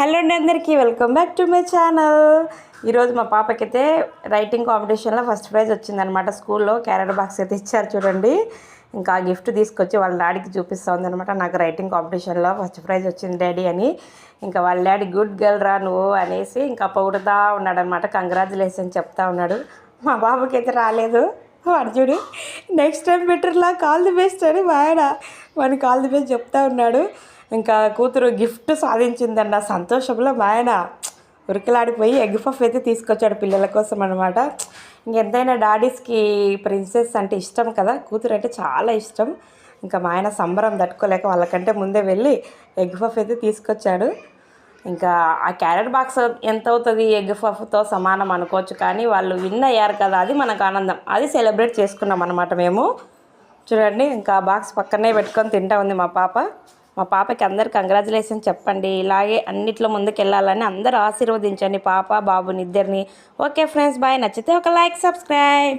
Hello అండి, అందరికీ welcome back to my channel. ఈరోజు మా పాపకైతే రైటింగ్ కాంపిటీషన్లో ఫస్ట్ ప్రైజ్ వచ్చిందనమాట. స్కూల్లో క్యారెట్ బాక్స్ అయితే ఇచ్చారు చూడండి. ఇంకా ఆ గిఫ్ట్ తీసుకొచ్చి వాళ్ళ డాడీకి చూపిస్తూ ఉందనమాట. నాకు రైటింగ్ కాంపిటీషన్లో ఫస్ట్ ప్రైజ్ వచ్చింది డాడీ అని. ఇంకా వాళ్ళ డాడీ గుడ్ గర్ల్ రా నువ్వు అనేసి ఇంకా పొగుడుతూ ఉన్నాడనమాట. కంగ్రాచులేషన్ చెప్తా ఉన్నాడు. మా బాబుకి అయితే రాలేదు. వాడు చూడు నెక్స్ట్ టైం బెటర్లా కాల్ ది బెస్ట్ అని మా ఆయన వాడికి కాల్ ది బెస్ట్ చెప్తా ఉన్నాడు. ఇంకా కూతురు గిఫ్ట్ సాధించిందన్న సంతోషంలో మా ఆయన ఉరికలాడిపోయి ఎగ్ పఫ్ అయితే తీసుకొచ్చాడు పిల్లల కోసం అనమాట. ఇంకెంతైనా డాడీస్కి ప్రిన్సెస్ అంటే ఇష్టం కదా, కూతురు అంటే చాలా ఇష్టం. ఇంకా మా ఆయన సంబరం తట్టుకోలేక వాళ్ళకంటే ముందే వెళ్ళి ఎగ్ పఫ్ అయితే తీసుకొచ్చాడు. ఇంకా ఆ క్యారెట్ బాక్స్ ఎంత అవుతుంది ఎగ్ పఫ్తో సమానం అనుకోవచ్చు, కానీ వాళ్ళు విన్ అయ్యారు కదా, అది మనకు ఆనందం. అది సెలబ్రేట్ చేసుకున్నాం అనమాట మేము. చూడండి, ఇంకా బాక్స్ పక్కనే పెట్టుకొని తింటా ఉంది మా పాప. మా పాపకి అందరు కంగ్రాచులేషన్ చెప్పండి. ఇలాగే అన్నిట్లో ముందుకు వెళ్ళాలని అందరూ ఆశీర్వదించండి పాప బాబుని ఇద్దరిని. Okay friends, bye. నచ్చితే ఒక లైక్, సబ్స్క్రైబ్.